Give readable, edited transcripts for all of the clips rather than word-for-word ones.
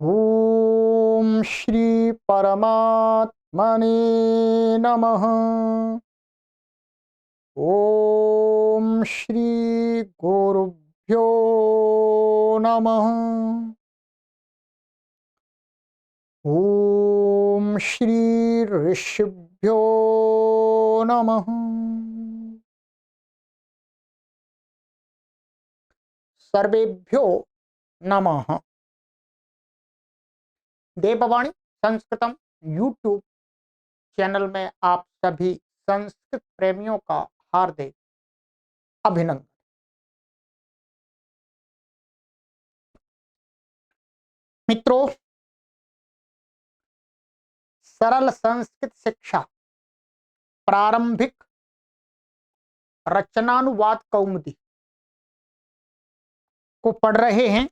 ओम श्री परमात्मने नमः। ओम श्री गुरुभ्यो नमः। ओम श्री ऋषिभ्यो नमः। सर्वेभ्यो नमः। देववाणी संस्कृतम यूट्यूब चैनल में आप सभी संस्कृत प्रेमियों का हार्दिक अभिनंदन। मित्रों, सरल संस्कृत शिक्षा प्रारंभिक रचनानुवाद कौमुदी को पढ़ रहे हैं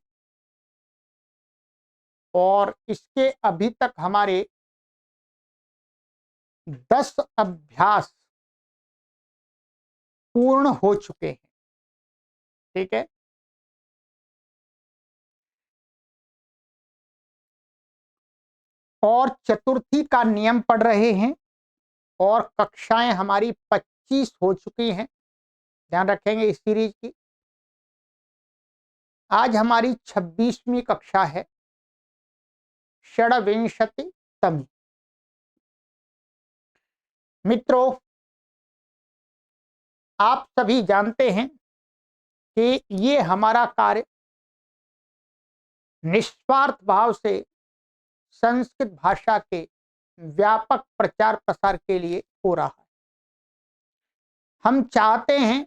और इसके अभी तक हमारे 10 अभ्यास पूर्ण हो चुके हैं। ठीक है, और चतुर्थी का नियम पढ़ रहे हैं और कक्षाएं हमारी 25 हो चुकी हैं। ध्यान रखेंगे इस सीरीज की। आज हमारी 26वीं कक्षा है, षड्विंशतितमी। मित्रों, आप सभी जानते हैं कि ये हमारा कार्य निस्वार्थ भाव से संस्कृत भाषा के व्यापक प्रचार प्रसार के लिए हो रहा है। हम चाहते हैं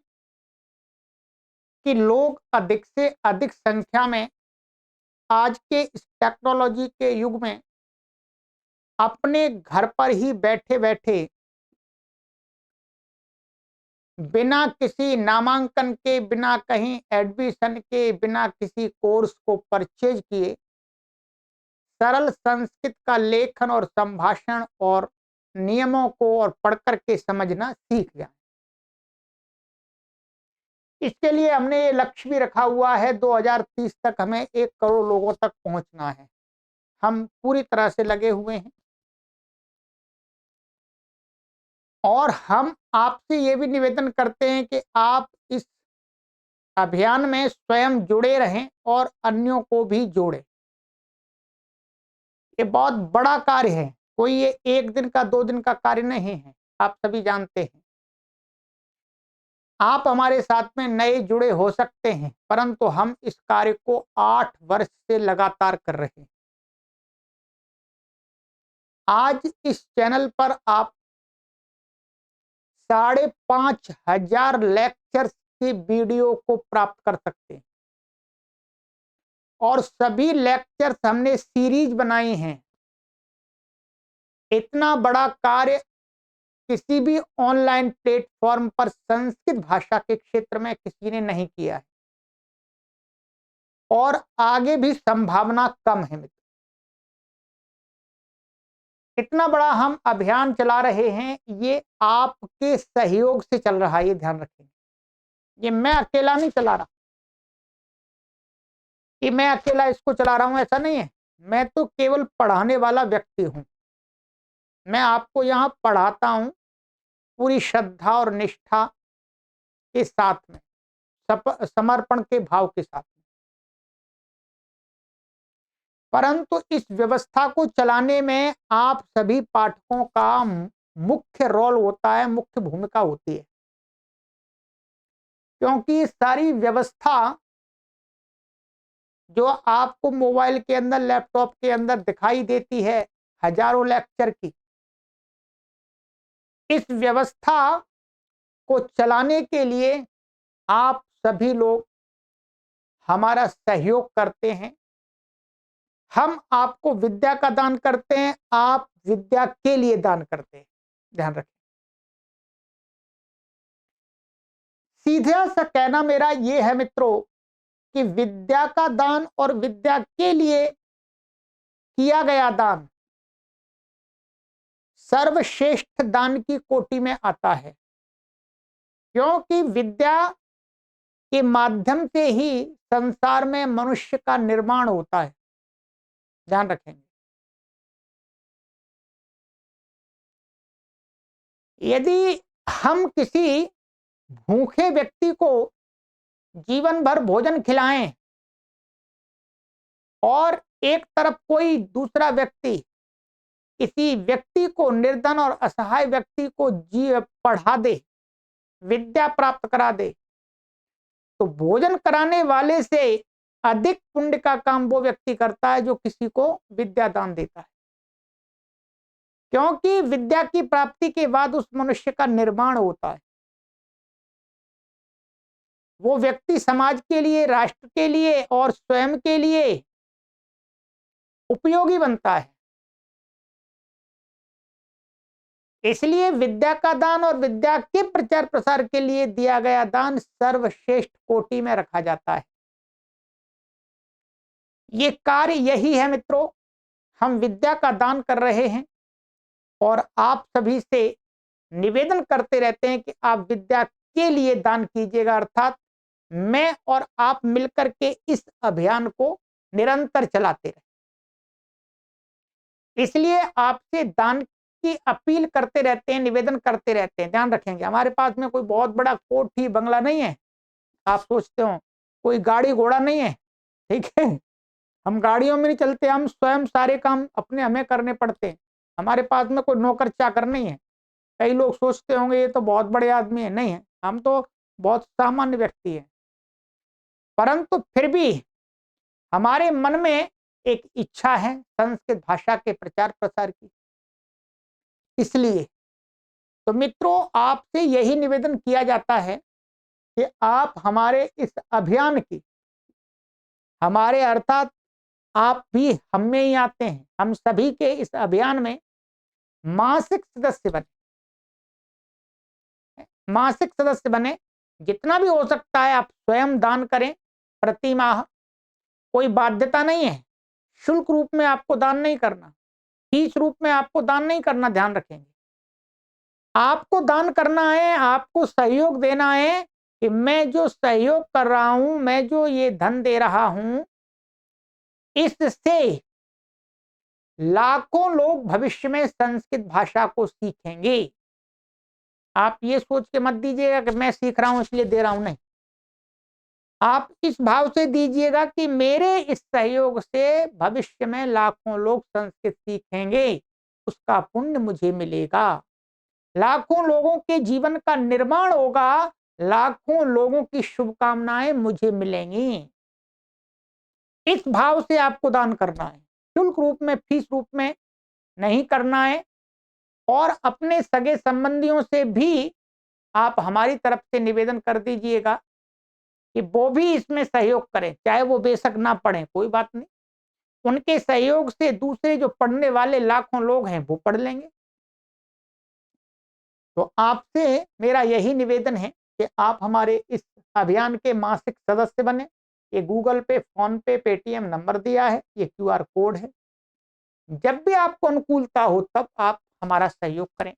कि लोग अधिक से अधिक संख्या में आज के इस टेक्नोलॉजी के युग में अपने घर पर ही बैठे बैठे बिना किसी नामांकन के, बिना कहीं एडमिशन के, बिना किसी कोर्स को परचेज किए सरल संस्कृत का लेखन और संभाषण और नियमों को और पढ़ करके समझना सीख जाए। इसके लिए हमने ये लक्ष्य भी रखा हुआ है, 2030 तक हमें 1 करोड़ लोगों तक पहुंचना है। हम पूरी तरह से लगे हुए हैं और हम आपसे ये भी निवेदन करते हैं कि आप इस अभियान में स्वयं जुड़े रहें और अन्यों को भी जोड़ें। ये बहुत बड़ा कार्य है, कोई ये 1 दिन का 2 दिन का कार्य नहीं है। आप सभी जानते हैं, आप हमारे साथ में नए जुड़े हो सकते हैं, परंतु हम इस कार्य को 8 वर्ष से लगातार कर रहे हैं। आज इस चैनल पर आप 5,500 लेक्चर्स की वीडियो को प्राप्त कर सकते हैं और सभी लेक्चर्स हमने सीरीज बनाई हैं। इतना बड़ा कार्य किसी भी ऑनलाइन प्लेटफॉर्म पर संस्कृत भाषा के क्षेत्र में किसी ने नहीं किया है और आगे भी संभावना कम है। मित्र, इतना बड़ा हम अभियान चला रहे हैं, ये आपके सहयोग से चल रहा है, ये ध्यान रखेंगे। ये मैं अकेला नहीं चला रहा कि मैं अकेला इसको चला रहा हूं, ऐसा नहीं है। मैं तो केवल पढ़ाने वाला व्यक्ति हूं। मैं आपको यहां पढ़ाता हूं पूरी श्रद्धा और निष्ठा के साथ में, समर्पण के भाव के साथ में। परंतु इस व्यवस्था को चलाने में आप सभी पाठकों का मुख्य रोल होता है, मुख्य भूमिका होती है, क्योंकि सारी व्यवस्था जो आपको मोबाइल के अंदर, लैपटॉप के अंदर दिखाई देती है, हजारों लेक्चर की, इस व्यवस्था को चलाने के लिए आप सभी लोग हमारा सहयोग करते हैं। हम आपको विद्या का दान करते हैं, आप विद्या के लिए दान करते हैं। ध्यान रखें। सीधा सा कहना मेरा यह है मित्रों कि विद्या का दान और विद्या के लिए किया गया दान सर्वश्रेष्ठ दान की कोटि में आता है, क्योंकि विद्या के माध्यम से ही संसार में मनुष्य का निर्माण होता है। ध्यान रखेंगे। यदि हम किसी भूखे व्यक्ति को जीवन भर भोजन खिलाएं और एक तरफ कोई दूसरा व्यक्ति किसी व्यक्ति को, निर्धन और असहाय व्यक्ति को पढ़ा दे, विद्या प्राप्त करा दे, तो भोजन कराने वाले से अधिक पुण्य का काम वो व्यक्ति करता है जो किसी को विद्या दान देता है, क्योंकि विद्या की प्राप्ति के बाद उस मनुष्य का निर्माण होता है। वो व्यक्ति समाज के लिए, राष्ट्र के लिए और स्वयं के लिए उपयोगी बनता है। इसलिए विद्या का दान और विद्या के प्रचार प्रसार के लिए दिया गया दान सर्वश्रेष्ठ कोटि में रखा जाता है। ये कार्य यही है मित्रों, हम विद्या का दान कर रहे हैं और आप सभी से निवेदन करते रहते हैं कि आप विद्या के लिए दान कीजिएगा, अर्थात मैं और आप मिलकर के इस अभियान को निरंतर चलाते रहे। इसलिए आपसे दान की अपील करते रहते हैं, निवेदन करते रहते हैं। ध्यान रखेंगे, हमारे पास में कोई बहुत बड़ा कोठी बंगला नहीं है, आप सोचते हो कोई गाड़ी घोड़ा नहीं है, ठीक है, हम गाड़ियों में नहीं चलते, हम स्वयं सारे काम अपने हमें करने पड़ते हैं। हमारे पास में कोई नौकर चाकर नहीं है। कई लोग सोचते होंगे ये तो बहुत बड़े आदमी है, नहीं है, हम तो बहुत सामान्य व्यक्ति है, परंतु फिर भी हमारे मन में एक इच्छा है संस्कृत भाषा के प्रचार प्रसार की। इसलिए तो मित्रों, आपसे यही निवेदन किया जाता है कि आप हमारे इस अभियान की, हमारे अर्थात आप भी हम में ही आते हैं, हम सभी के इस अभियान में मासिक सदस्य बने, मासिक सदस्य बने। जितना भी हो सकता है आप स्वयं दान करें प्रति माह, कोई बाध्यता नहीं है, शुल्क रूप में आपको दान नहीं करना, फीस रूप में आपको दान नहीं करना। ध्यान रखेंगे, आपको दान करना है, आपको सहयोग देना है कि मैं जो सहयोग कर रहा हूं, मैं जो ये धन दे रहा हूं, इससे लाखों लोग भविष्य में संस्कृत भाषा को सीखेंगे। आप ये सोच के मत दीजिएगा कि मैं सीख रहा हूं इसलिए दे रहा हूं, नहीं, आप इस भाव से दीजिएगा कि मेरे इस सहयोग से भविष्य में लाखों लोग संस्कृत सीखेंगे, उसका पुण्य मुझे मिलेगा, लाखों लोगों के जीवन का निर्माण होगा, लाखों लोगों की शुभकामनाएं मुझे मिलेंगी। इस भाव से आपको दान करना है, शुल्क रूप में, फीस रूप में नहीं करना है। और अपने सगे संबंधियों से भी आप हमारी तरफ से निवेदन कर दीजिएगा कि वो भी इसमें सहयोग करें, चाहे वो बेशक ना पढ़ें, कोई बात नहीं, उनके सहयोग से दूसरे जो पढ़ने वाले लाखों लोग हैं वो पढ़ लेंगे। तो आपसे मेरा यही निवेदन है कि आप हमारे इस अभियान के मासिक सदस्य बने। ये गूगल पे, फोन पे, पेटीएम नंबर दिया है, ये क्यूआर कोड है। जब भी आपको अनुकूलता हो तब आप हमारा सहयोग करें।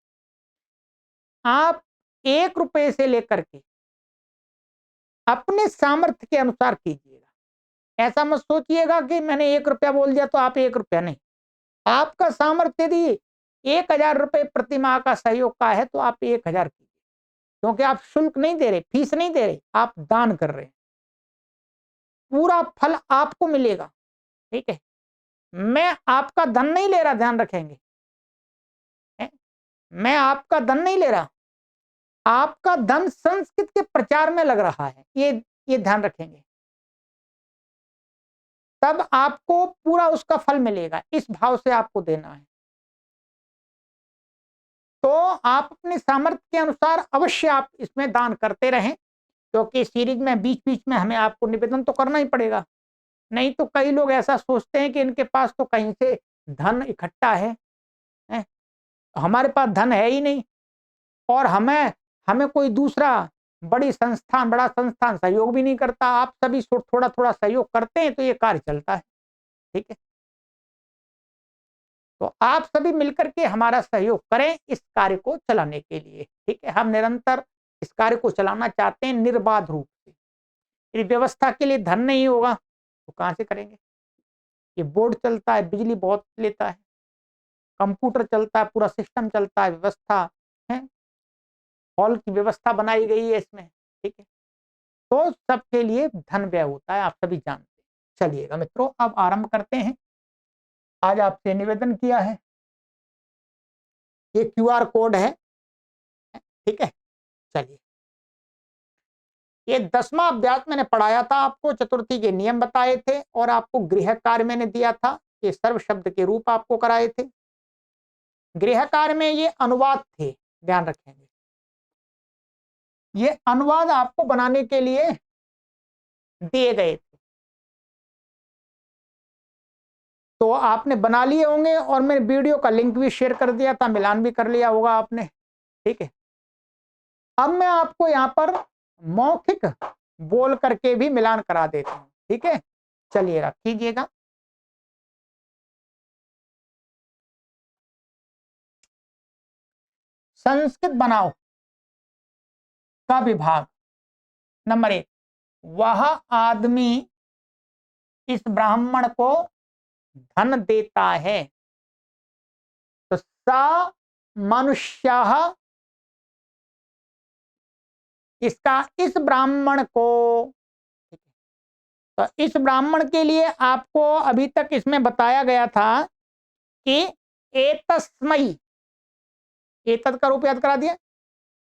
आप 1 रुपए से लेकर के अपने सामर्थ्य के अनुसार कीजिएगा। ऐसा मत सोचिएगा कि मैंने 1 रुपया बोल दिया तो आप 1 रुपया, नहीं, आपका सामर्थ्य यदि 1000 रुपए प्रति माह का सहयोग का है तो आप 1000 कीजिए, क्योंकि आप शुल्क नहीं दे रहे, फीस नहीं दे रहे, आप दान कर रहे हैं, पूरा फल आपको मिलेगा। ठीक है, मैं आपका धन नहीं ले रहा, ध्यान रखेंगे, मैं आपका धन नहीं ले रहा, आपका धन संस्कृत के प्रचार में लग रहा है, ये ध्यान रखेंगे, तब आपको पूरा उसका फल मिलेगा। इस भाव से आपको देना है। तो आप अपने सामर्थ्य के अनुसार अवश्य आप इसमें दान करते रहें, क्योंकि सीरीज में बीच बीच में हमें आपको निवेदन तो करना ही पड़ेगा। नहीं तो कई लोग ऐसा सोचते हैं कि इनके पास तो कहीं से धन इकट्ठा है? हमारे पास धन है ही नहीं, और हमें हमें कोई दूसरा बड़ा संस्थान सहयोग भी नहीं करता। आप सभी थोड़ा थोड़ा सहयोग करते हैं तो ये कार्य चलता है। ठीक है, तो आप सभी मिलकर के हमारा सहयोग करें इस कार्य को चलाने के लिए। ठीक है, हम निरंतर इस कार्य को चलाना चाहते हैं निर्बाध रूप से। यदि व्यवस्था के लिए धन नहीं होगा तो कहां से करेंगे? ये बोर्ड चलता है, बिजली बहुत लेता है, कंप्यूटर चलता है, पूरा सिस्टम चलता है, व्यवस्था है, हॉल की व्यवस्था बनाई गई है इसमें, ठीक है। तो सबके लिए धन व्यय होता है, आप सभी जानते हैं। चलिएगा मित्रों, अब आरंभ करते हैं। आज आपसे निवेदन किया है, ये क्यूआर कोड है, ठीक है। चलिए, ये 10वां अभ्यास मैंने पढ़ाया था आपको, चतुर्थी के नियम बताए थे और आपको गृह कार्य मैंने दिया था, ये सर्व शब्द के रूप आपको कराए थे। गृह कार्य में ये अनुवाद थे, ध्यान रखेंगे। ये अनुवाद आपको बनाने के लिए दिए गए थे, तो आपने बना लिए होंगे और मैंने वीडियो का लिंक भी शेयर कर दिया था, मिलान भी कर लिया होगा आपने, ठीक है। अब मैं आपको यहां पर मौखिक बोल करके भी मिलान करा देता हूं, ठीक है। चलिए रख कीजिएगा। संस्कृत बनाओ का विभाग। नंबर 1, वह आदमी इस ब्राह्मण को धन देता है, तो सा मनुष्य, इसका इस ब्राह्मण को, तो इस ब्राह्मण के लिए आपको अभी तक इसमें बताया गया था कि एतस्मयी, एतत् का रूप याद करा दिया,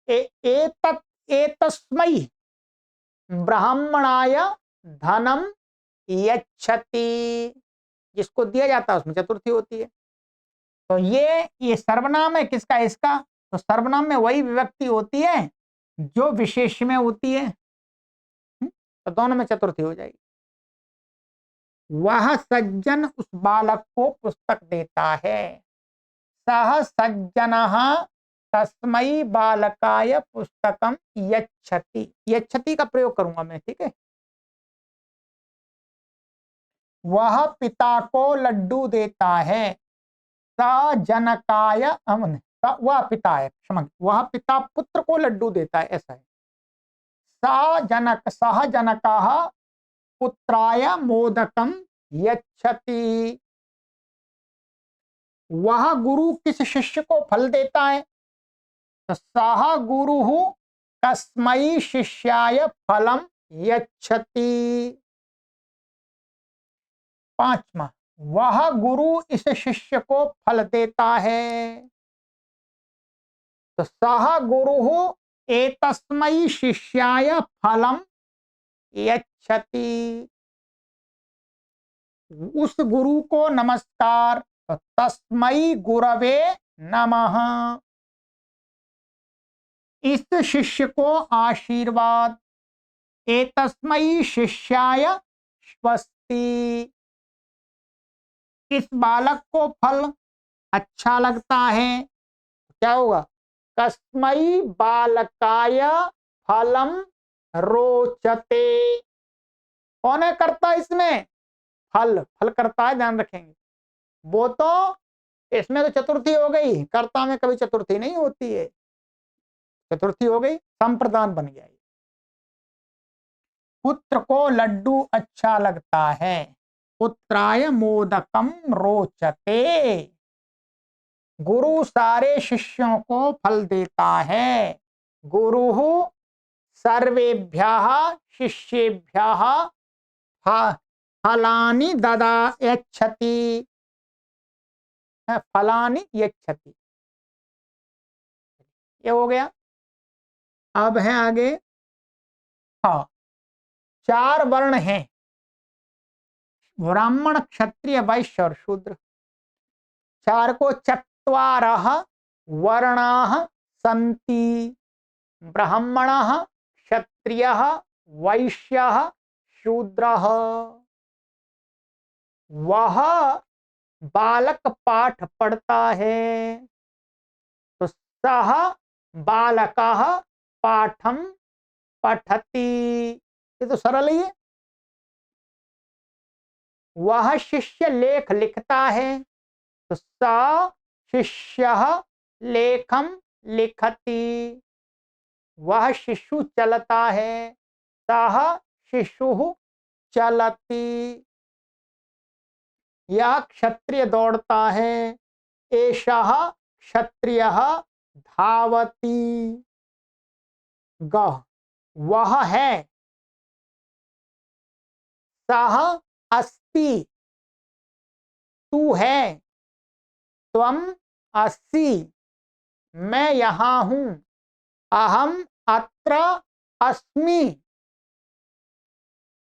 एतत् एतस्मयी ब्राह्मणाय धनम यच्छति, जिसको दिया जाता है उसमें चतुर्थी होती है। तो ये सर्वनाम है किसका, इसका। तो सर्वनाम में वही विभक्ति होती है जो विशेष में होती है, तो दोनों में चतुर्थी हो जाएगी। वह सज्जन उस बालक को पुस्तक देता है, सह सज्जनः तस्मै बालकाय पुस्तकम यच्छति, यच्छति का प्रयोग करूंगा मैं, ठीक है। वह पिता को लड्डू देता है, स जनकाय अमन, वह पिता है, क्षमा, वह पिता पुत्र को लड्डू देता है, ऐसा है। सह जनकः पुत्राय मोदकम यच्छति, वह गुरु किस शिष्य को फल देता है, तो सह गुरु कस्मै शिष्याय फलम यच्छति। 5वां, वह गुरु इस शिष्य को फल देता है, तो सह गुरु एतस्मै शिष्याय फलम यच्छति, उस गुरु को नमस्कार, तो तस्मै गुरवे नमः, इस शिष्य को आशीर्वाद, एतस्मै शिष्याय स्वस्ति, इस बालक को फल अच्छा लगता है, क्या होगा, कस्मै बालकाय फलम रोचते, कौन है करता इसमें, फल, फल करता है, ध्यान रखेंगे। वो तो इसमें तो चतुर्थी हो गई, कर्ता में कभी चतुर्थी नहीं होती है, चतुर्थी हो गई, संप्रदान बन गया। पुत्र को लड्डू अच्छा लगता है, पुत्राय मोदकम रोचते, गुरु सारे शिष्यों को फल देता है, गुरु सर्वेभ्यः शिष्येभ्यः फलानि ददा यच्छति, फलानि यच्छति, ये हो गया। अब है आगे, हाँ, 4 वर्ण हैं, ब्राह्मण क्षत्रिय वैश्य और शूद्र, 4 को चत्वारः वर्णाः सन्ति, ब्राह्मणः क्षत्रियः वैश्यः शूद्रः, वह बालक पाठ पढ़ता है, तो सह बालकः पाठम पठति, ये तो सरल ही है। वह शिष्य लेख लिखता है, तो स शिष्यः लेखम लिखति, वह शिशु चलता है, सह शिशुः चलति, यह क्षत्रिय दौड़ता है, एषः क्षत्रियः धावति। ग वह है, सः अस्ति तू है, त्वम अस्सि मैं यहां हूं, अहम अत्र अस्मि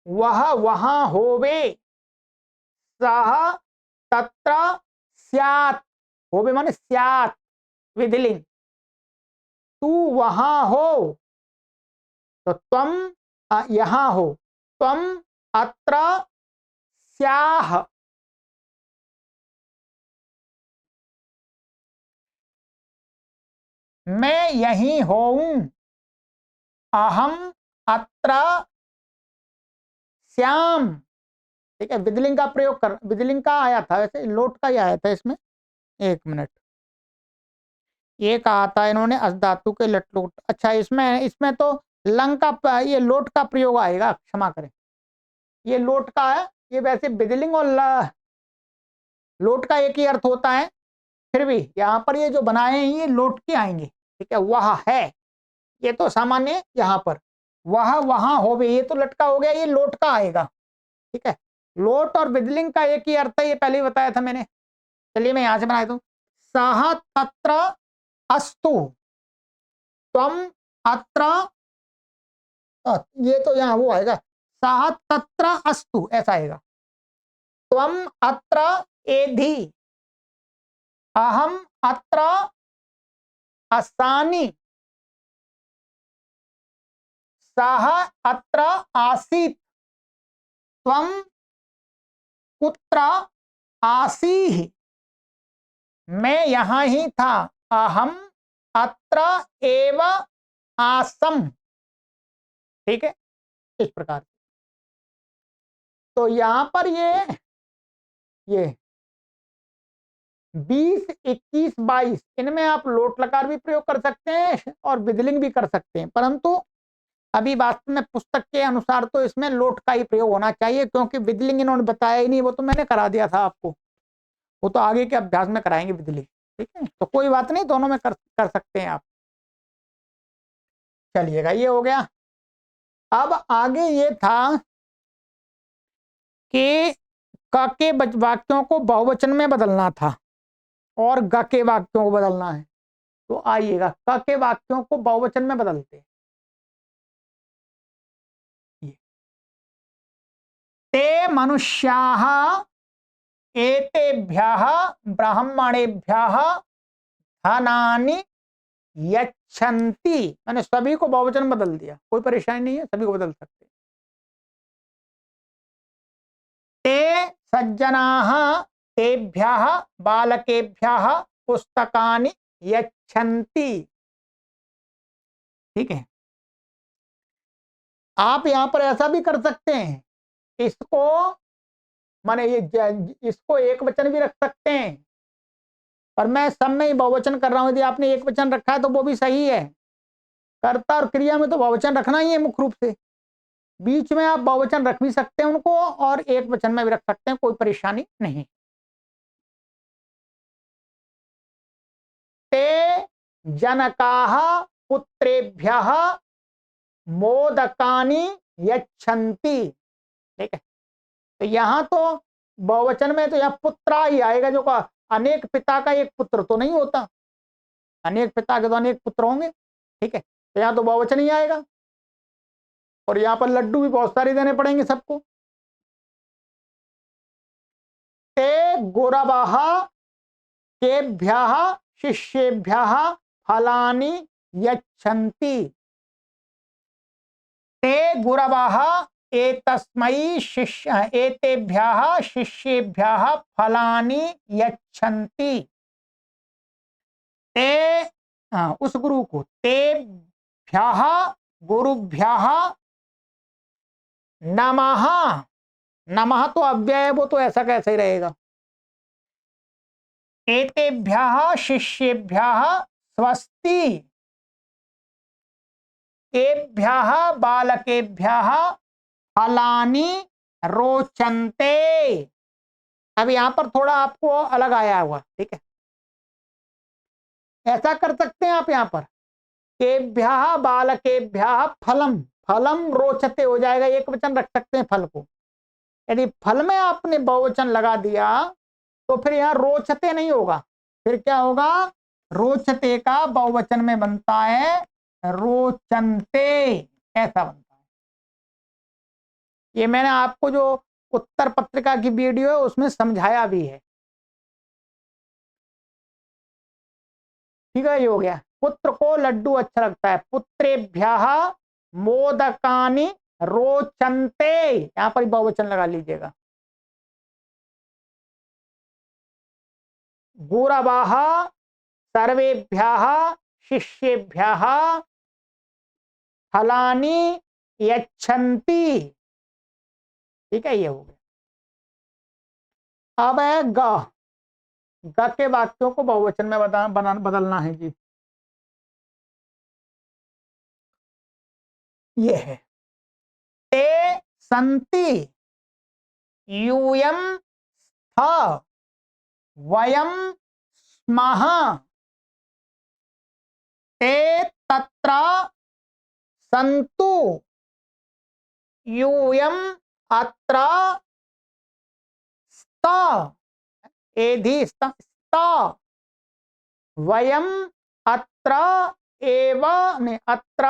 वह वहां होवे, सः तत्र स्यात्, होवे माने स्यात् विधिलिंग, तू वहां हो तो त्वम यहां हो, त्वम अत्र स्याः, मैं यहीं होऊं, अहम अत्र श्याम। ठीक है, विधिलिंग का प्रयोग कर, विधिलिंग का आया था वैसे, लोट का ही आया था इसमें। एक मिनट, ये कहा था इन्होंने अस धातु के लट लोट। अच्छा, इसमें इसमें तो लंग का, ये लोट का प्रयोग आएगा, क्षमा करें, ये लोट का है। ये वैसे विधिलिंग और लोट का एक ही अर्थ होता है, फिर भी यहाँ पर ये जो बनाए हैं ये लोट के आएंगे। ठीक है, वह है, ये तो सामान्य यहाँ पर वह वहां होवे, ये तो लटका हो गया, ये लोट का आएगा। ठीक है, लोट और विधिलिंग का एक ही अर्थ है, ये पहले ही बताया था मैंने। चलिए मैं यहां से बना दूं, सह तत्र अस्तु त्वम अत्र, ये तो यहाँ वो आएगा, सह तत्र अस्तु ऐसा आएगा, त्वम अत्र एधि, अहम अत्र अस्सामि, सः अत्र आसीत्, त्वम कुत्र आसीः मैं यहां ही था, अहम अत्र एव आसम। ठीक है, इस प्रकार। तो यहां पर ये 20, 21, 22 इनमें आप लोट लकार भी प्रयोग कर सकते हैं और विधिलिंग भी कर सकते हैं, परंतु अभी वास्तव में पुस्तक के अनुसार तो इसमें लोट का ही प्रयोग होना चाहिए, क्योंकि विधिलिंग इन्होंने बताया ही नहीं, वो तो मैंने करा दिया था आपको, वो तो आगे के अभ्यास में कराएंगे विधिलिंग। ठीक है, तो कोई बात नहीं, दोनों में कर सकते हैं आप। चलिएगा, ये हो गया। अब आगे ये था कि क के वाक्यों को बहुवचन में बदलना था और ग के वाक्यों को बदलना है। तो आइएगा, क के वाक्यों को बहुवचन में बदलते हैं। ते मनुष्याः एतेभ्यः ब्राह्मणेभ्यः धनानि यच्छन्ति, मैंने सभी को बहुवचन बदल दिया, कोई परेशानी नहीं है, सभी को बदल सकते। ते सज्जनाः तेभ्यः बालकेभ्यः पुस्तकानि यच्छन्ति। ठीक है, आप यहां पर ऐसा भी कर सकते हैं, इसको माने इसको एक वचन भी रख सकते हैं, पर मैं सब में ही बहुवचन कर रहा हूं। यदि आपने एक वचन रखा है तो वो भी सही है, कर्ता और क्रिया में तो बहुवचन रखना ही है मुख्य रूप से। बीच में आप बहुवचन रख भी सकते हैं उनको और एक वचन में भी रख सकते हैं, कोई परेशानी नहीं। ते जनकाः पुत्रेभ्यः मोदकानि यच्छन्ति। ठीक है, तो यहां तो बहुवचन में तो यहां पुत्रा ही आएगा, जो का अनेक पिता का एक पुत्र तो नहीं होता, अनेक पिता के तो अनेक पुत्र होंगे। ठीक है, तो यहां तो बहुवचन ही आएगा, और यहां पर लड्डू भी बहुत सारे देने पड़ेंगे सबको। ते गुरवः केभ्यः शिष्येभ्यः फलानि यच्छन्ति। ते गुरवः एतस्मै एतेभ्यः शिष्येभ्यः फलानि यच्छन्ति। ते उस गुरु को, तेभ्यः गुरुभ्यः नमः, नमः तो अव्यय, वो तो ऐसा कैसे ही रहेगा। एतेभ्यः शिष्येभ्यः स्वस्ति, तेभ्यः बालकेभ्यः फलानि रोचन्ते। अब यहाँ पर थोड़ा आपको अलग आया हुआ, ठीक है। ऐसा कर सकते हैं आप यहाँ पर, केभ्यः बालकेभ्यः फलम, फलम रोचते हो जाएगा, एक वचन रख सकते हैं फल को। यदि फल में आपने बहुवचन लगा दिया तो फिर यहाँ रोचते नहीं होगा, फिर क्या होगा, रोचते का बहुवचन में बनता है रोचनते, ऐसा बनता है। ये मैंने आपको जो उत्तर पत्रिका की वीडियो है उसमें समझाया भी है, ठीक है। ये हो गया, पुत्र को लड्डू अच्छा लगता है, पुत्रेभ्यः मोदकानि रोचन्ते, यहां पर बहुवचन लगा लीजिएगा। गुरवः सर्वेभ्यः शिष्येभ्यः फलानि यच्छन्ति, ठीक है। ये हो गया। अब है ग, ग के वाक्यों को बहुवचन में बदलना है जी। ये है, ते संति यूयम स्थ वयम स्मः, ते तत्र सन्तु यूयम अत्र स्त, एधि स्त, वयम अत्र एव, ने अत्र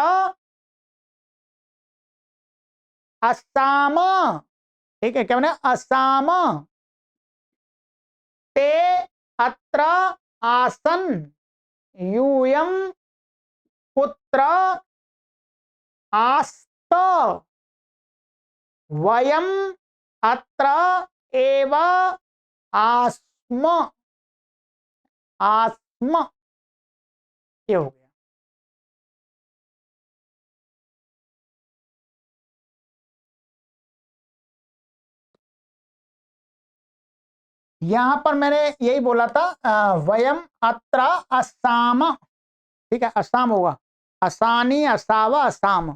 अस्साम, ठीक है। क्या बने, अस्साम, ते अत्र आसन, यूयम पुत्र आस्त, वयम अत्र एव आस्म, आस्म, ये हो गया। यहां पर मैंने यही बोला था, वयम अत्र अस्साम, ठीक है, अस्साम होगा, असानी असावा असाम।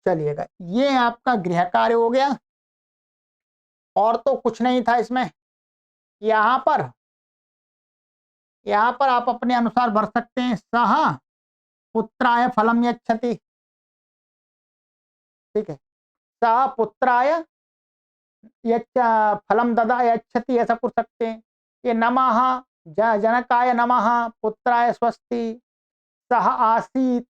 चलिएगा, ये आपका गृह कार्य हो गया, और तो कुछ नहीं था इसमें। यहां पर आप अपने अनुसार भर सकते हैं, सह पुत्राय फलम यच्छति, ठीक है, सह पुत्राय फलम ददा यच्छति, ऐसा कर सकते हैं। ये नमः जनकाय नमः, पुत्राय स्वस्ति, सह आसीत,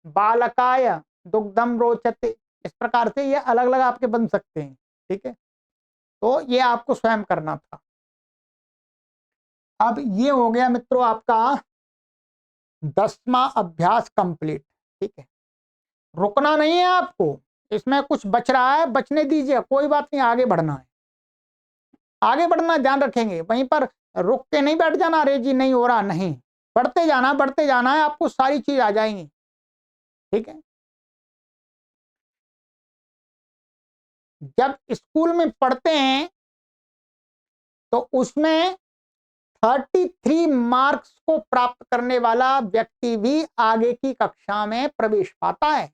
बालकाय दुग्धम रोचते, इस प्रकार से ये अलग अलग आपके बन सकते हैं, ठीक है। तो ये आपको स्वयं करना था। अब ये हो गया मित्रों आपका 10वां अभ्यास कंप्लीट, ठीक है। रुकना नहीं है आपको, इसमें कुछ बच रहा है, बचने दीजिए, कोई बात नहीं, आगे बढ़ना है, आगे बढ़ना, ध्यान रखेंगे। वहीं पर रुक के नहीं बैठ जाना, अरे जी नहीं हो रहा, नहीं, बढ़ते जाना, बढ़ते जाना है, आपको सारी चीज आ जाएंगी, ठीक है। जब स्कूल में पढ़ते हैं तो उसमें 33 मार्क्स को प्राप्त करने वाला व्यक्ति भी आगे की कक्षा में प्रवेश पाता है।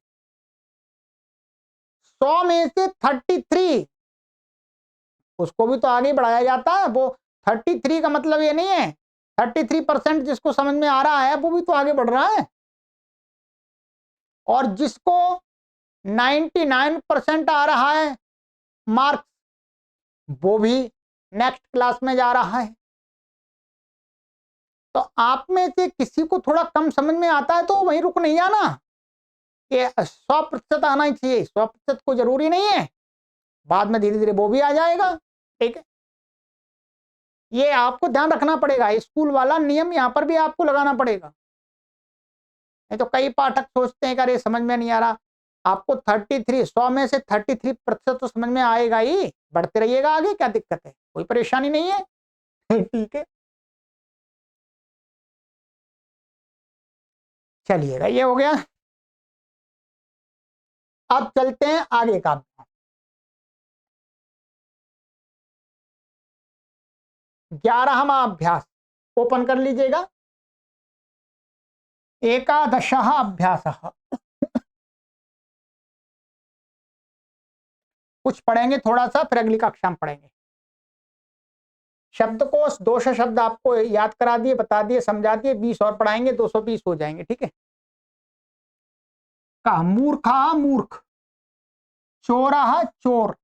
100 में से 33, उसको भी तो आगे बढ़ाया जाता है। वो 33 का मतलब ये नहीं है 33% जिसको समझ में आ रहा है वो भी तो आगे बढ़ रहा है, और जिसको 99% आ रहा है मार्क्स, वो भी नेक्स्ट क्लास में जा रहा है। तो आप में से किसी को थोड़ा कम समझ में आता है तो वहीं रुक नहीं जाना, कि 100% आना ही चाहिए, 100% को जरूरी नहीं है, बाद में धीरे धीरे वो भी आ जाएगा, ठीक है। ये आपको ध्यान रखना पड़ेगा, स्कूल वाला नियम यहाँ पर भी आपको लगाना पड़ेगा। नहीं तो कई पाठक सोचते हैं कि अरे समझ में नहीं आ रहा, आपको 33, 100 में से 33% तो समझ में आएगा ही, बढ़ते रहिएगा आगे, क्या दिक्कत है, कोई परेशानी नहीं है, ठीक है। चलिएगा, ये हो गया। अब चलते हैं आगे का। 11वां अभ्यास ओपन कर लीजिएगा। एकादशः अभ्यासः, कुछ पढ़ेंगे थोड़ा सा, फिर अगली कक्षा में पढ़ेंगे। शब्दकोश 200 शब्द आपको याद करा दिए, बता दिए, समझा दिए, 20 और पढ़ाएंगे, 220 हो जाएंगे। ठीक है। का मूर्खा मूर्ख, चोरः चोर,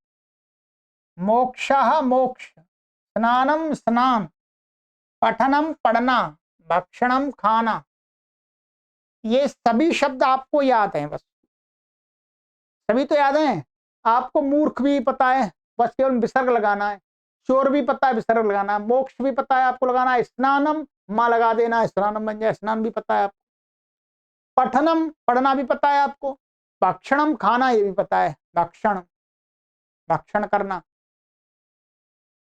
मोक्षः मोक्ष, स्नानम स्नान, पठनम पढ़ना, भक्षणम खाना। ये सभी शब्द आपको याद हैं, बस सभी तो याद हैं आपको। मूर्ख भी पता है, बस केवल विसर्ग लगाना है। चोर भी पता है, विसर्ग लगाना है। मोक्ष भी पता है आपको, लगाना है। स्नानम मां लगा देना, स्नानम बन जाए, स्नान भी पता है आपको। पठनम पढ़ना भी पता है आपको। भक्षणम खाना, ये भी पता है, भक्षण भक्षण करना।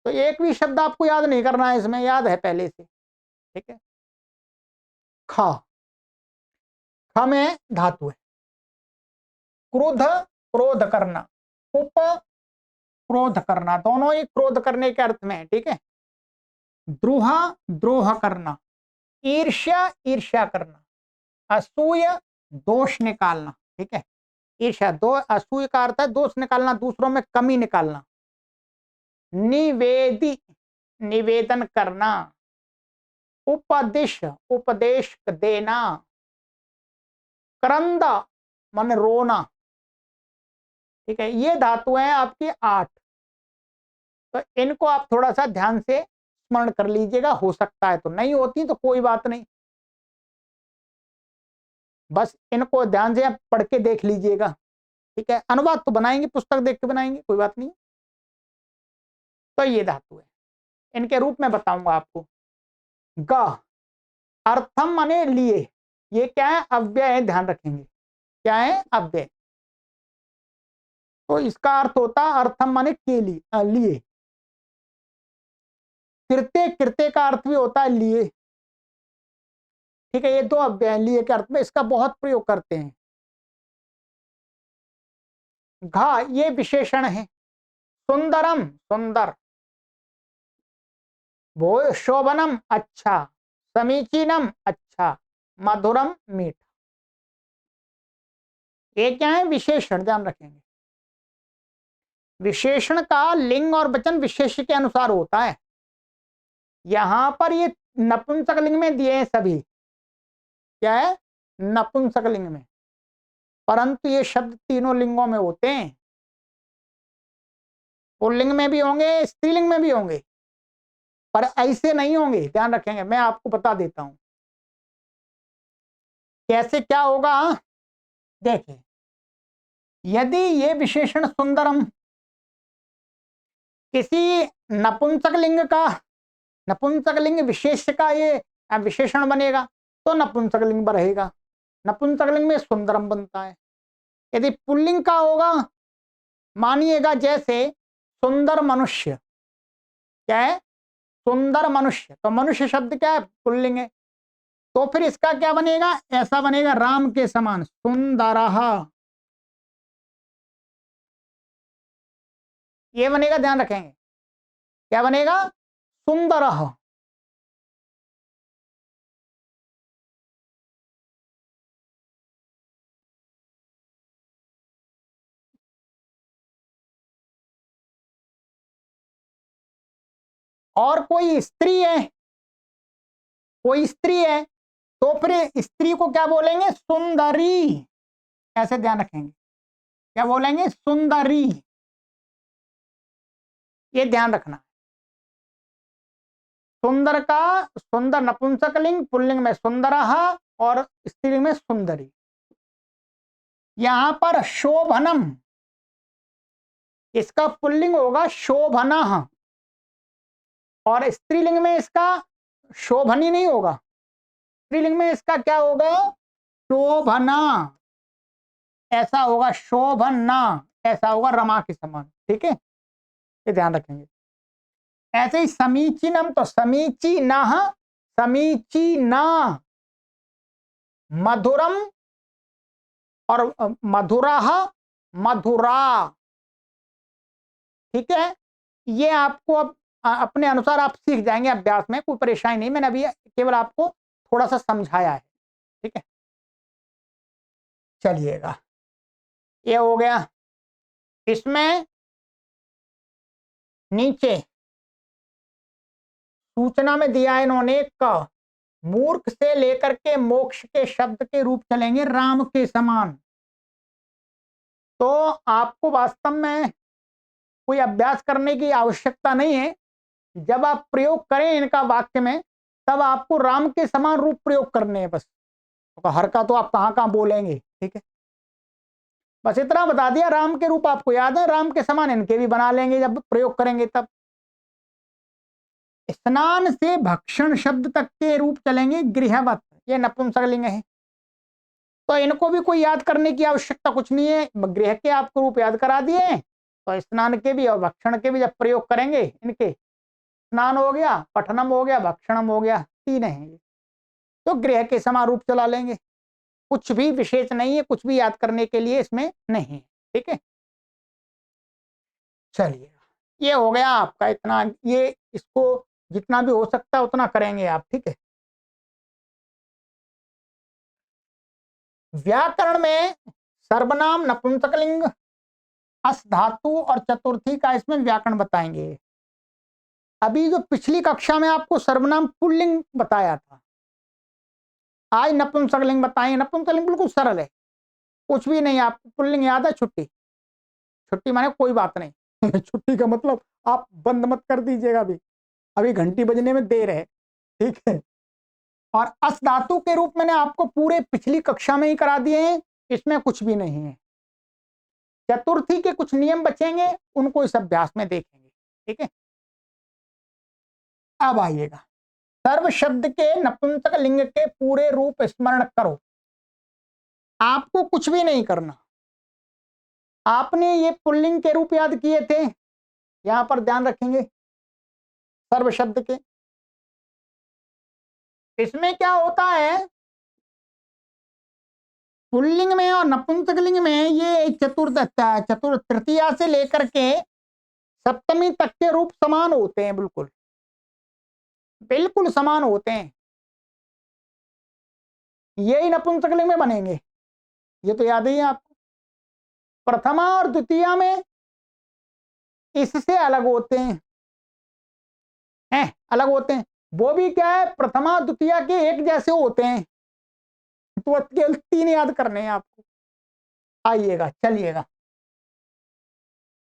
तो एक भी शब्द आपको याद नहीं करना है, इसमें याद है पहले से। ठीक है। खा, ख में धातु है। क्रोध, क्रोध करना। उप, क्रोध करना, दोनों ही क्रोध करने के अर्थ में है। ठीक है। द्रोह, द्रोह करना। ईर्ष्या, ईर्ष्या करना। असूय, दोष निकालना। ठीक है। ईर्ष्या दो, असूय का अर्थ है दोष निकालना, दूसरों में कमी निकालना। निवेदी, निवेदन करना। उपदिश, उपदेश देना। करंदा मन रोना। ठीक है। ये धातुएं हैं आपकी 8। तो इनको आप थोड़ा सा ध्यान से स्मरण कर लीजिएगा, हो सकता है तो नहीं होती तो कोई बात नहीं, बस इनको ध्यान से आप पढ़ के देख लीजिएगा। ठीक है। अनुवाद तो बनाएंगे, पुस्तक देख के बनाएंगे, कोई बात नहीं। तो ये धातु है, इनके रूप में बताऊंगा आपको। ग, अर्थम माने लिए। ये क्या है? अव्यय है, ध्यान रखेंगे। क्या है? अव्यय। तो इसका अर्थ होता है अर्थम माने के लिए। कृत्य, कृत्य का अर्थ भी होता है लिए। ठीक है। ये दो अव्यय लिए के अर्थ में इसका बहुत प्रयोग करते हैं। घा, ये विशेषण है। सुंदरम, सुंदर। भो, शोभनम, अच्छा। समीचीनम, अच्छा। मधुरम, मीठा। ये क्या है? विशेषण, ध्यान रखेंगे। विशेषण का लिंग और वचन विशेष्य के अनुसार होता है। यहां पर ये नपुंसक लिंग में दिए हैं सभी। क्या है? नपुंसक लिंग में। परंतु ये शब्द तीनों लिंगों में होते हैं। पुल्लिंग में भी होंगे, स्त्रीलिंग में भी होंगे, पर ऐसे नहीं होंगे, ध्यान रखेंगे। मैं आपको बता देता हूं कैसे क्या होगा। देखिए, यदि ये विशेषण सुंदरम किसी नपुंसक लिंग का, नपुंसक लिंग विशेष का ये विशेषण बनेगा तो नपुंसक लिंग रहेगा। नपुंसक लिंग में सुंदरम बनता है। यदि पुल्लिंग का होगा, मानिएगा जैसे सुंदर मनुष्य। क्या है? सुंदर मनुष्य। तो मनुष्य शब्द क्या है? पुल्लिंग है। तो फिर इसका क्या बनेगा? ऐसा बनेगा, राम के समान, सुंदरः। ये बनेगा, ध्यान रखेंगे। क्या बनेगा? सुंदरः। और कोई स्त्री है, कोई स्त्री है, तो फिर स्त्री को क्या बोलेंगे? सुंदरी। ऐसे ध्यान रखेंगे। क्या बोलेंगे? सुंदरी। ये ध्यान रखना। सुंदर का, सुंदर नपुंसक लिंग, पुल्लिंग में सुंदरः और स्त्रीलिंग में सुंदरी। यहां पर शोभनम, इसका पुल्लिंग होगा शोभनः, और स्त्रीलिंग में इसका शोभनी नहीं होगा। स्त्रीलिंग में इसका क्या होगा? शोभना। ऐसा होगा, शोभना ऐसा होगा, रमा के समान। ठीक है। ये ध्यान रखेंगे। ऐसे ही समीचीनम, तो समीचीना, समीचीना। मधुरम और मधुरा, मधुरा। ठीक है। ये आपको अब अपने अनुसार आप सीख जाएंगे अभ्यास में, कोई परेशानी नहीं। मैंने अभी केवल आपको थोड़ा सा समझाया है। ठीक है। चलिएगा, ये हो गया। इसमें नीचे सूचना में दिया है इन्होंने क, मूर्ख से लेकर के मोक्ष के शब्द के रूप चलेंगे राम के समान। तो आपको वास्तव में कोई अभ्यास करने की आवश्यकता नहीं है। जब आप प्रयोग करें इनका वाक्य में, तब आपको राम के समान रूप प्रयोग करने हैं बस। तो हर का तो आप कहां कहां बोलेंगे, ठीक है। बस इतना बता दिया, राम के रूप आपको याद है, राम के समान इनके भी बना लेंगे जब प्रयोग करेंगे तब। स्नान से भक्षण शब्द तक के रूप चलेंगे गृहवत, ये नपुंसकलिंग है। तो इनको भी कोई याद करने की आवश्यकता कुछ नहीं है, गृह के आपको रूप याद करा दिए, तो स्नान के भी और भक्षण के भी जब प्रयोग करेंगे इनके, स्नान हो गया, पठनम हो गया, भक्षणम हो गया, तीन है, तो गृह के समान रूप चला लेंगे। कुछ भी विशेष नहीं है, कुछ भी याद करने के लिए इसमें नहीं है, ठीक है। चलिए, ये हो गया आपका इतना, ये इसको जितना भी हो सकता है उतना करेंगे आप, ठीक है। व्याकरण में सर्वनाम नपुंसकलिंग, अस धातु और चतुर्थी का इसमें व्याकरण बताएंगे। अभी जो पिछली कक्षा में आपको सर्वनाम पुल्लिंग बताया था, आज नपुंसकलिंग बताएंगे। नपुंसकलिंग बिल्कुल सरल है, कुछ भी नहीं, आपको पुल्लिंग याद है, छुट्टी, छुट्टी माने कोई बात नहीं छुट्टी का मतलब आप बंद मत कर दीजिएगा, अभी घंटी बजने में देर है, ठीक है। और अस धातु के रूप मैंने आपको पूरे पिछली कक्षा में ही करा दिए हैं, इसमें कुछ भी नहीं है। चतुर्थी के कुछ नियम बचेंगे, उनको इस अभ्यास में देखेंगे, ठीक है। अब आइएगा, सर्व शब्द के नपुंसक लिंग के पूरे रूप स्मरण करो। आपको कुछ भी नहीं करना, आपने ये पुल्लिंग के रूप याद किए थे, यहां पर ध्यान रखेंगे सर्व शब्द के। इसमें क्या होता है, पुल्लिंग में और नपुंसकलिंग में ये चतुर्थ तृतीया से लेकर के सप्तमी तक के रूप समान होते हैं, बिल्कुल बिल्कुल समान होते हैं, यही नपुंसकलिंग में बनेंगे, ये तो याद ही है आपको। प्रथमा और द्वितीया में इससे अलग होते हैं, अलग होते हैं। वो भी क्या है, प्रथमा द्वितीया के एक जैसे होते हैं, तो केवल तीन याद करने हैं आपको। आइएगा, चलिएगा,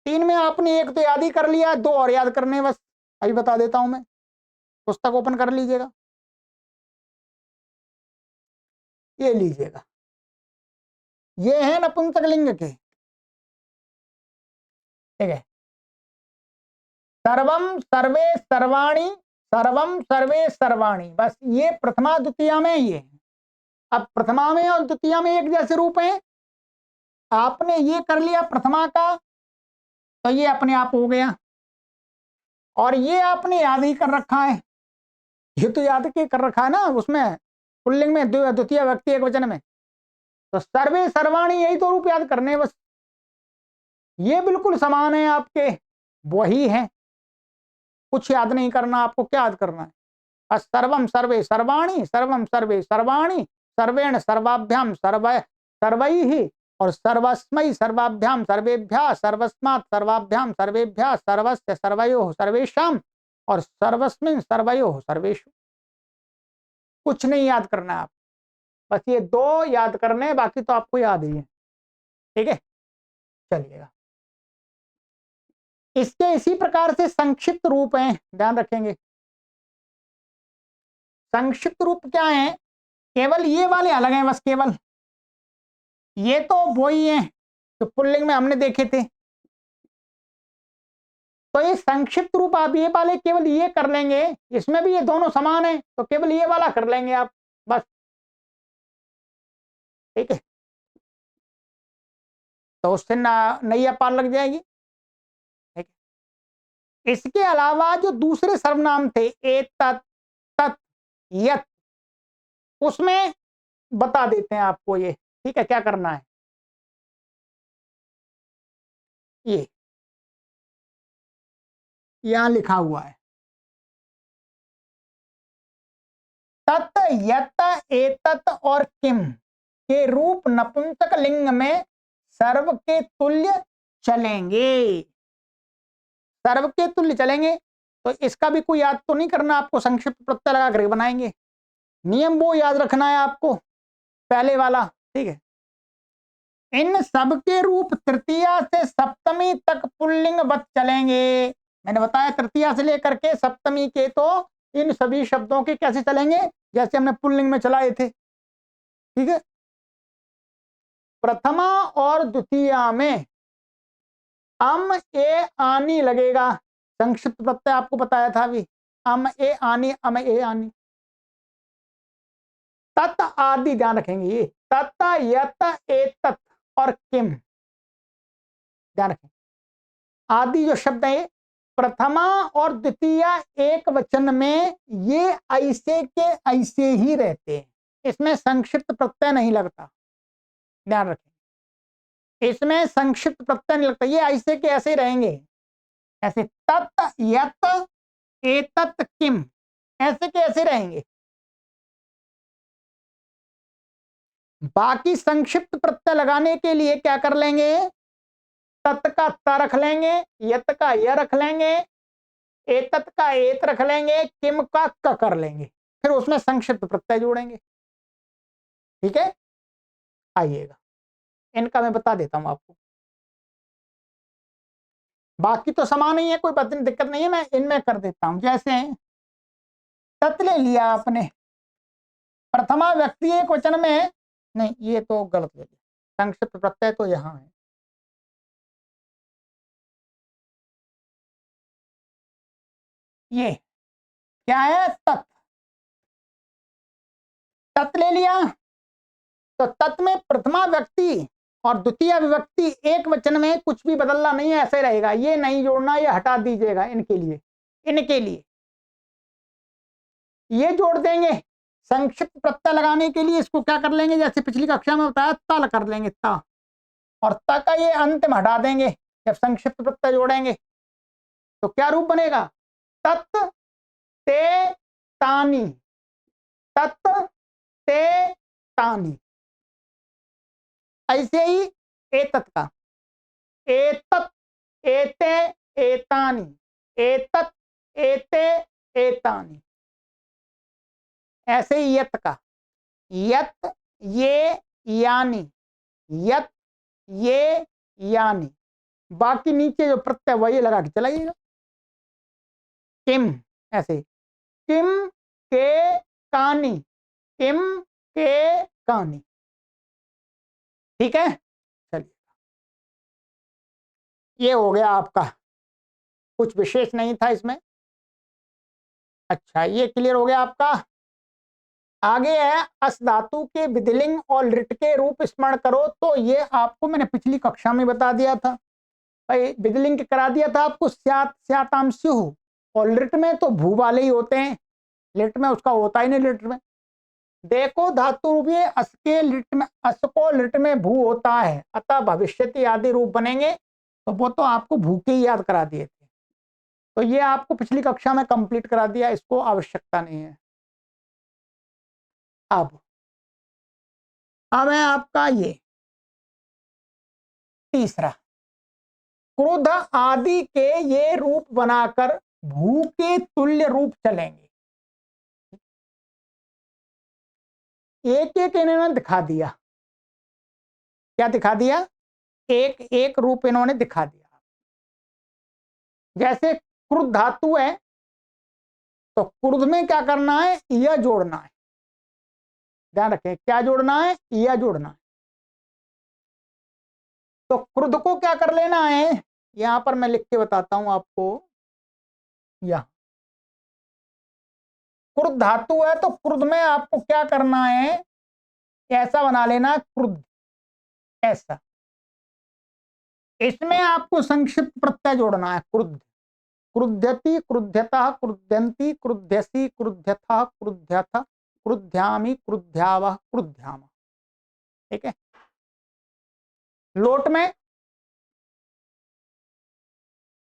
तीन में आपने एक तो याद ही कर लिया, दो और याद करने हैं बस। अभी बता देता हूं मैं, पुस्तक ओपन कर लीजिएगा, ये लीजिएगा, ये है नपुंसकलिंग के, ठीक है। सर्वम सर्वे सर्वाणी, सर्वम सर्वे सर्वाणी, बस ये प्रथमा द्वितीया में ये है। अब प्रथमा में और द्वितीया में एक जैसे रूप हैं, आपने ये कर लिया प्रथमा का, तो ये अपने आप हो गया, और ये आपने याद ही कर रखा है, ये तो याद के कर रखा है ना उसमें, पुल्लिंग में द्वितीय व्यक्ति एक वचन में, तो सर्वे सर्वाणी यही तो रूप याद करने बस, ये बिल्कुल समान है आपके, वही है, कुछ याद नहीं करना आपको, क्या याद करना है, सर्वम सर्वे सर्वाणी, सर्वम सर्वे सर्वाणी, सर्वेण सर्वाभ्याम सर्वैः, और सर्वस्मै सर्वाभ्याम सर्वेभ्यः, सर्वस्मात् सर्वाभ्याम सर्वेभ्यः, सर्वस्य सर्वयोः सर्वेषां, और सर्वस्मिन् सर्वयोः सर्वेषु। कुछ नहीं याद करना है आप, बस ये दो याद करने हैं, बाकी तो आपको याद ही है, ठीक है। चलिएगा, इसके इसी प्रकार से संक्षिप्त रूप हैं, ध्यान रखेंगे। संक्षिप्त रूप क्या है, केवल ये वाले अलग हैं, बस केवल ये तो वो ही है जो पुल्लिंग में हमने देखे थे। तो ये संक्षिप्त रूप आप ये वाले केवल ये कर लेंगे, इसमें भी ये दोनों समान है, तो केवल ये वाला कर लेंगे आप बस, ठीक है। तो उससे नैया पार लग जाएगी, ठीक है। इसके अलावा जो दूसरे सर्वनाम थे, एतत्, तत्, यत्, उसमें बता देते हैं आपको ये, ठीक है, क्या करना है। ये यहां लिखा हुआ है, तत्, यत्, एतत् और किम के रूप नपुंसक लिंग में सर्व के तुल्य चलेंगे, सर्व के तुल्य चलेंगे। तो इसका भी कोई याद तो नहीं करना आपको, संक्षिप्त प्रत्यय लगा करके बनाएंगे। नियम वो याद रखना है आपको, पहले वाला, ठीक है। इन सब के रूप तृतीया से सप्तमी तक पुल्लिंग वत चलेंगे। मैंने बताया तृतीया से लेकर के सप्तमी के तो इन सभी शब्दों के कैसे चलेंगे, जैसे हमने पुल्लिंग में चलाए थे, ठीक है। प्रथमा और द्वितीया में अम ए आनी लगेगा। संक्षिप्त प्रत्यय आपको बताया था अभी, अम ए आनी, अम ए आनी। तत् आदि ध्यान रखेंगे, ये तत्, यत, एतत् और किम, ध्यान रखें। आदि जो शब्द है प्रथमा और द्वितीया एक वचन में ये ऐसे के ऐसे ही रहते हैं, इसमें संक्षिप्त प्रत्यय नहीं लगता, ध्यान रखें। इसमें संक्षिप्त प्रत्यय नहीं लगता, ये ऐसे के ऐसे रहेंगे, ऐसे तत्, यत, एतत्, किम, ऐसे के ऐसे रहेंगे। बाकी संक्षिप्त प्रत्यय लगाने के लिए क्या कर लेंगे, तत् का त रख लेंगे, यत का य रख लेंगे, एतत् का एत रख लेंगे, किम का क कर लेंगे, फिर उसमें संक्षिप्त प्रत्यय जोड़ेंगे, ठीक है। आइएगा, इनका मैं बता देता हूं आपको, बाकी तो समान ही है, कोई दिक्कत नहीं है, मैं इनमें कर देता हूं। जैसे तत् ले लिया आपने, प्रथमा व्यक्ति एक वचन में, नहीं ये तो गलत ले लिया, संक्षिप्त प्रत्यय तो यहां है, ये क्या है, तत्, तत् ले लिया। तो तत् में प्रथमा व्यक्ति और द्वितीय विभक्ति एक वचन में कुछ भी बदलना नहीं है, ऐसे रहेगा, ये नहीं जोड़ना, ये हटा दीजिएगा इनके लिए, इनके लिए ये जोड़ देंगे। संक्षिप्त प्रत्यय लगाने के लिए इसको क्या कर लेंगे, जैसे पिछली कक्षा में बताया, तल कर लेंगे, ता, और ता का ये अंतिम हटा देंगे जब संक्षिप्त प्रत्यय जोड़ेंगे, तो क्या रूप बनेगा, तत् ते तानी, तत् ते तानी। ऐसे ही एतत् का, एतत्, एते, एतानि, एतत्, एते, एतानि। ऐसे ही यत का, यत, ये, यानी, यत, ये, यानी। बाकी नीचे जो प्रत्यय वही लगा के चलाइएगा। किम, ऐसे किम के कानी, किम के कानी, ठीक है। चलिए, ये हो गया आपका, कुछ विशेष नहीं था इसमें। अच्छा, ये क्लियर हो गया आपका। आगे है अस धातु के विधिलिंग और लिट के रूप स्मरण करो, तो ये आपको मैंने पिछली कक्षा में बता दिया था भाई, विधिलिंग करा दिया था आपको, स्यात, स्याताम, स्युः, और लिट में तो भू वाले ही होते हैं, लिट में उसका होता ही नहीं, लिट में देखो धातु रूप ये अस के लिट में, अस को लिट में भू होता है, अतः भविष्यति आदि रूप बनेंगे, तो वो तो आपको भू के ही याद करा दिए थे, तो ये आपको पिछली कक्षा में कंप्लीट करा दिया, इसको आवश्यकता नहीं है। अब है आपका ये तीसरा, क्रोध आदि के ये रूप बनाकर भू के तुल्य रूप चलेंगे। एक एक इन्होंने दिखा दिया, क्या दिखा दिया, एक एक रूप इन्होंने दिखा दिया। जैसे क्रुद्ध धातु है, तो क्रुद्ध में क्या करना है, यह जोड़ना है, ध्यान रखें, क्या जोड़ना है, यह जोड़ना है। तो क्रुद्ध को क्या कर लेना है, यहां पर मैं लिख के बताता हूं आपको, यह क्रुद्ध धातु है, तो क्रुद्ध में आपको क्या करना है, ऐसा बना लेना, क्रुद्ध, ऐसा। इसमें आपको संक्षिप्त प्रत्यय जोड़ना है, क्रुद्ध, क्रुध्यति, क्रुध्यतः, क्रुध्यन्ति, क्रुध्यसि, क्रुध्यथः, क्रुध्यथ, क्रुध्यामि, क्रुध्यावः, क्रुध्याम, ठीक है। लोट में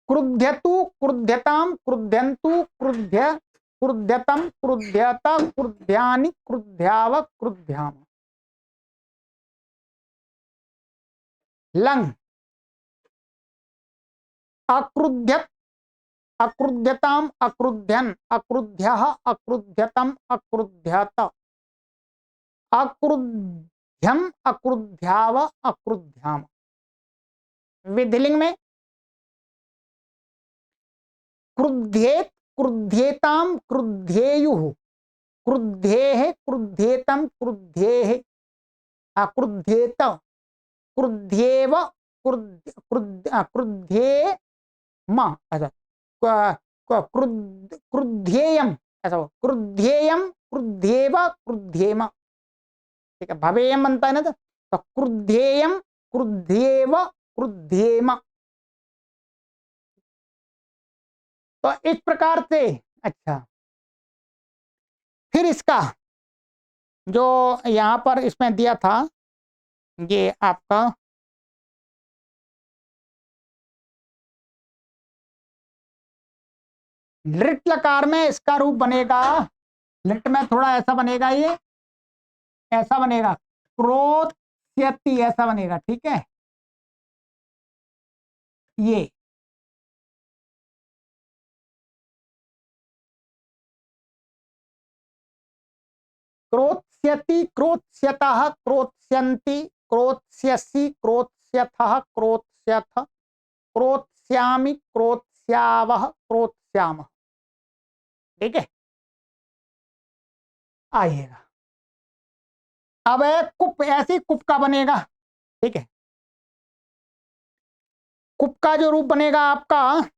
क्रुध्यतु, क्रुध्यताम, क्रुध्यन्तु, क्रुध्य, क्रुध्यतम, क्रुध्यत, क्रुध्यानि, क्रुध्याव, क्रुध्याम। लंग, अक्रुध्यत, अक्रुध्यताम अक्रुध्यन अक्रुध्यः अक्रुध्यतम अक्रुध्यत अक्रुध्यम अक्रुध्याव अक्रुध्याम। विधिलिंग में क्रुध्येत क्रुध्येताम क्रुध्येयुः क्रुद्धेः क्रुध्येतम क्रुद्धेः अक्रुध्येत क्रुध्येव क्रुध्येम ऐसा क्रुध्येयम ऐसा हो क्रुध्येयम क्रुध्येव क्रुध्येम। ठीक है, भवेयम बनता है ना, तो क्रुध्येयम क्रुध्येव क्रुध्येम। तो इस प्रकार से अच्छा, फिर इसका जो यहां पर इसमें दिया था ये आपका लिट लकार में इसका रूप बनेगा, लिट में थोड़ा ऐसा बनेगा, ये ऐसा बनेगा क्रोध्यति ऐसा बनेगा। ठीक है, ये क्रोत्स्यति क्रोत्स्यतः क्रोत्स्यन्ति क्रोत्स्यसि क्रोत्स्यथः क्रोत्स्यथ क्रोत्स्यामि क्रोत्स्यावः क्रोत्स्यामः। ठीक है, आइएगा अब कुप, ऐसी कुप का बनेगा। ठीक है, कुप का जो रूप बनेगा आपका,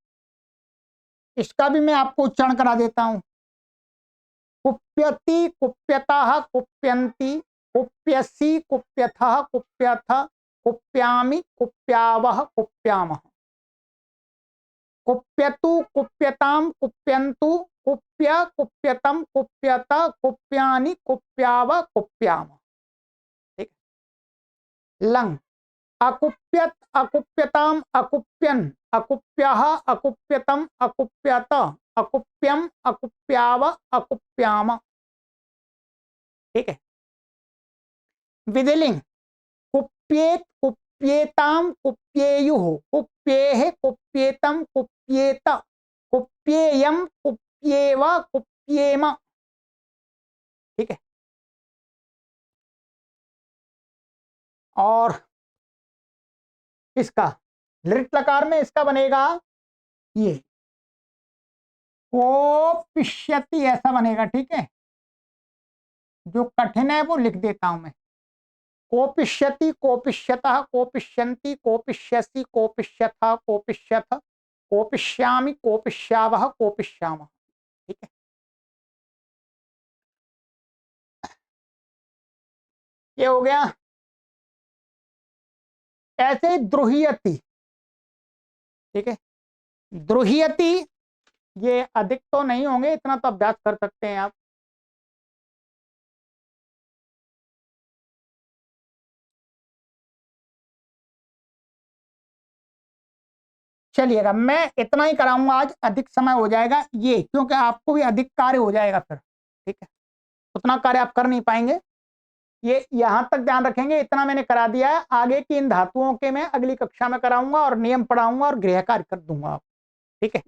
इसका भी मैं आपको उच्चारण करा देता हूं। कुप्यति कुप्यतः कुप्यन्ति कुप्यसि कुप्यथः कुप्यथ कुप्यामि कुप्यावः कुप्यामः। कुप्यतु कुप्यताम कुप्यन्तु कुप्य कुप्यतम कुप्यत कुप्यानि कुप्याव कुप्याम। ठीक, लंग अकुप्यत अकुप्यताम अकुप्यन अकुप्यः अकुप्यतम अकुप्यत अकुप्यम अकुप्याव अकुप्याम। ठीक है, विधिलिंग कुप्येत कुप्येताम कुप्येयुः कुप्येः कुप्येतम कुप्येत कुप्येयम कुप्येव कुप्येम। ठीक है, और इसका लिट लकार में इसका बनेगा ये कोपिष्यति ऐसा बनेगा। ठीक है, जो कठिन है वो लिख देता हूं मैं। कोपिष्यति कोपिष्यतः कोपिष्यन्ति कोपिष्यसि कोपिष्यथः कोपिष्यथ कोपिष्यामि कोपिष्यावः कोपिष्यामः। ठीक है, ये हो गया। ऐसे द्रुह्यति। ठीक है, द्रुह्यति ये अधिक तो नहीं होंगे, इतना तो अभ्यास कर सकते हैं आप। चलिएगा, मैं इतना ही कराऊंगा आज, अधिक समय हो जाएगा ये, क्योंकि आपको भी अधिक कार्य हो जाएगा फिर। ठीक है, उतना कार्य आप कर नहीं पाएंगे, ये यहां तक ध्यान रखेंगे, इतना मैंने करा दिया है। आगे की इन धातुओं के मैं अगली कक्षा में कराऊंगा और नियम पढ़ाऊंगा और गृह कार्य कर दूंगा आप। ठीक है,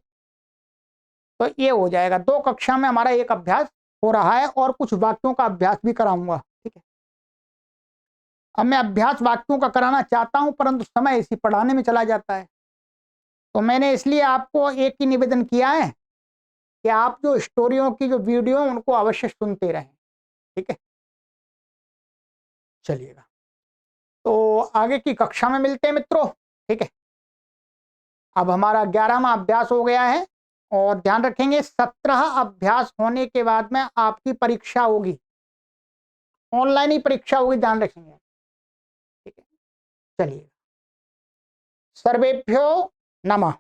तो ये हो जाएगा, 2 कक्षा में हमारा एक अभ्यास हो रहा है और कुछ वाक्यों का अभ्यास भी कराऊंगा। ठीक है, अब मैं अभ्यास वाक्यों का कराना चाहता हूं, परंतु समय इसी पढ़ाने में चला जाता है, तो मैंने इसलिए आपको एक ही निवेदन किया है कि आप जो स्टोरियों की जो वीडियो उनको अवश्य सुनते रहें। ठीक है, चलिएगा, तो आगे की कक्षा में मिलते हैं मित्रों। ठीक है, अब हमारा 11वां अभ्यास हो गया है, और ध्यान रखेंगे 17 अभ्यास होने के बाद में आपकी परीक्षा होगी, ऑनलाइन ही परीक्षा होगी, ध्यान रखेंगे। ठीक है, चलिए, सर्वेभ्यो नमः।